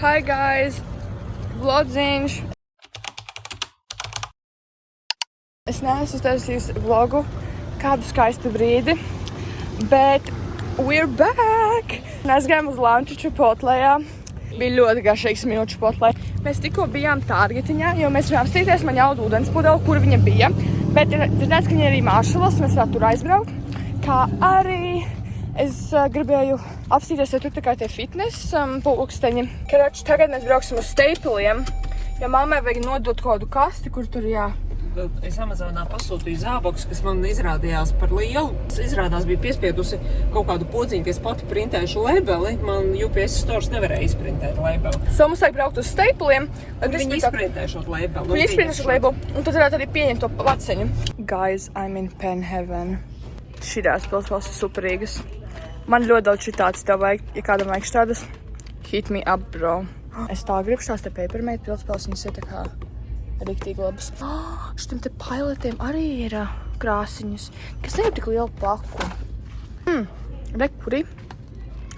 Hi guys! Vlogziņš! Es neesmu uztaisījusi vlogu kādu skaistu brīdi, bet we're back! Mēs gājām uz lunchu Čipotlijā. Bija ļoti garšīgs mīlu Čipotlē. Mēs tikko bijām Targetiņā, jo mēs gribējām stīties man jaudu ūdenspudeli, kur viņa bija. Bet ir dzirdēts, ka viņa arī Maršalos, mēs varētu tur aizbraukt. Kā arī es gribēju apstīties, jo tur tā kā tie fitness pulksteņi. Karač, tagad mēs brauksim uz Staple'iem, jo mammai vajag nodot kādu kasti, kur tur Es Amazonā pasūtīju zābakus, kas man izrādījās par lielu. Izrādās bija piespiedusi kaut kādu podziņu, ka es pati printēšu labeli. Man UPS stores nevarēja izprintēt labeli. So mums vajag braukt uz Staple'iem. Viņi izprintēšot labeli. Viņi izprintēšot labeli, un tad varētu arī pieņemt to placeņu. Guys, I'm in pen heaven. Šitās pilsētas ir superīgas. Man ļoti daudz šitāds tev vajag, ja kādam vajag štādas. Hit me up, bro. Es tā gribu šās te Papermate pilspēles, viņas ir tā kā riktīgi labas. Šitam te pilotiem arī ir krāsiņas, kas nevar tik lielu paku. Rekuri.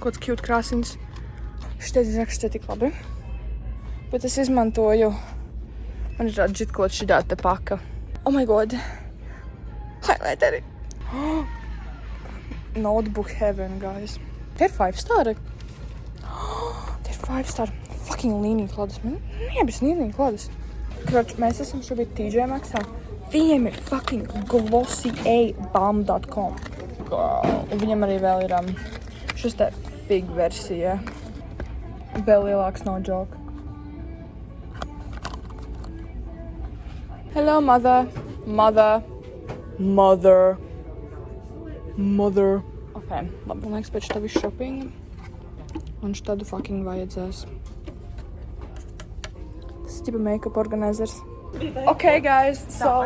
Kāds cute krāsiņas. Šitais izraksts tik labi. Bet es izmantoju. Man ir tāda žitkot šitā te paka. Oh my god. Highlighteri. Notebook heaven, guys. Tie ir 5 star. Tie ir 5 star. Fucking līnija klodas. Man nebis līnija klodas. Kroč, mēs esam šobrīd TJ Maxxā. Viņiem ir fucking glossy.abam.com. Un viņam arī vēl ir šis te fig versija. Vēl lielāks, no joke. Hello, mother. Mother. Ok, labi, man liekas pēc tā visu shopping. Man štādu fucking vajadzēs. Tipa make-up organizers. Ok, guys, so...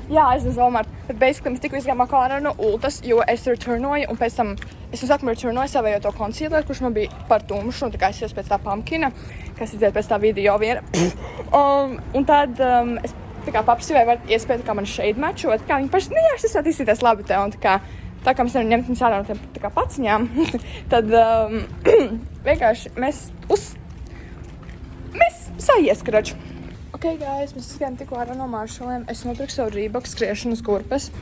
Jā, aizvez Walmart. Bet basically mēs tikko izgājām ārā no Ultas, jo es returnoju, un pēc tam es sākumā returnoju savējo to concealer, kurš man bija par tumšu, un tā kā es ies pēc tā pumpkina, kas izdziet pēc tā video viena. Un tad es tā kā paprasīju, vai var iespēju tā kā man shade matchot, kā viņi paši, jā, šis varētu izsīties labi te, un tā kā mēs nevaram ņemt viņus ārā no tiem tā kā paciņām, tad vienkārši mēs sajieskraču. Ok, guys, mēs izgājām tikko ārā no Maršaliem. Es nopirku savu Reebok skriešanas kurpes.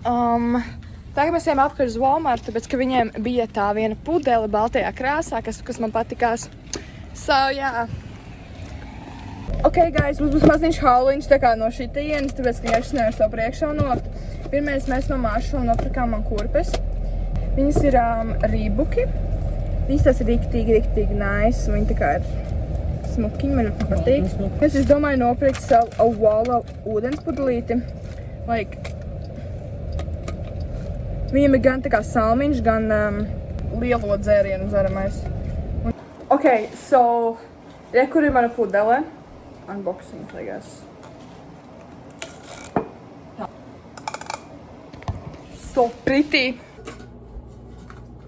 Tagad mēs ejam apkārt uz Walmart, tāpēc, ka viņiem bija tā viena pudele baltajā krāsā, kas man patikās. So, jā. Ok, guys, mums būs maziņš hauliņš tā kā no šitienes, tāpēc, ka es nevaru savu priekšā nolikt. Pirmais mēs no Maršala nopirkām man kurpes. Viņas ir Reeboki. Viņas tās ir riktīgi nice. Viņi tā kā ir smukiņi, man patīk. Es domāju nopirkt savu Awala ūdenspudelīti. Viņam ir gan tā kā salmiņš, gan lielo dzērienu dzeramais. Ok, so, kur ir mana pudele? Unboxing, I guess. So pretty.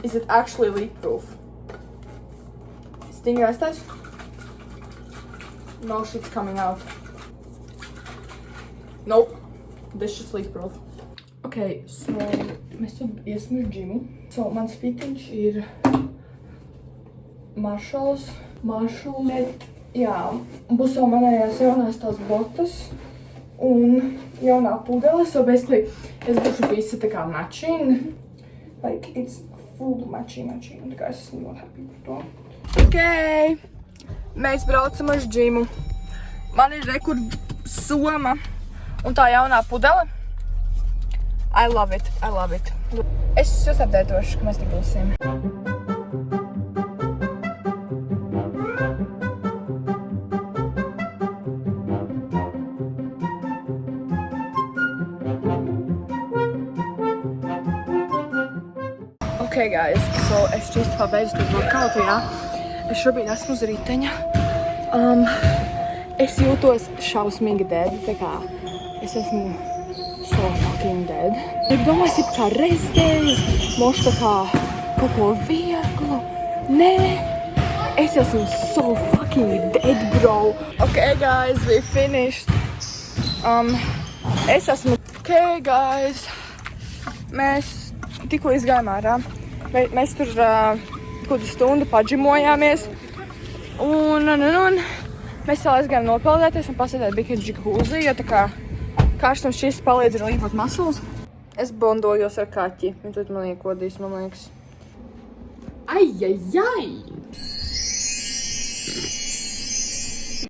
Is it actually leak-proof? Stingrais tas? No shit's coming out. Nope. This is leak-proof. Ok, so mēs tur iesim uz džimu. So mans fitiņš ir Marshall. Jā, būs vēl manējās jaunās tās botas un jaunā pudele. So basically es būšu visa tā kā matching. Like it's full matching. Tā kā es esmu ļoti happy par to. Ok. Mēs braucam uz džimu. Man ir soma un tā jaunā pudele. I love it. Es jūs apdētošu, ka mēs tik būsim. Ok, guys, so es čīsti pabeidzu to workoutu, jā. Es šobrīd esmu uz riteņa. Es jūtos šausmīgi dead, tā kā es esmu so fucking dead. Es domāju, kā rezdējus, mošu tā kā kaut ko vieglu. Nē, es esmu so fucking dead, bro. Ok, guys, we finished. Es esmu... Ok, guys, mēs tikko izgājām ārā. Mēs tur kādu stundu padžimojāmies. Un Un. Mēs vēl aizgājām nopeldēties un pasēdēt bikini džihūzi, jo tā kā karstums šis palīdz rīpot muscles. Es bondojos ar kaķi. Viņa tad man iekodīs, man liekas. Ai!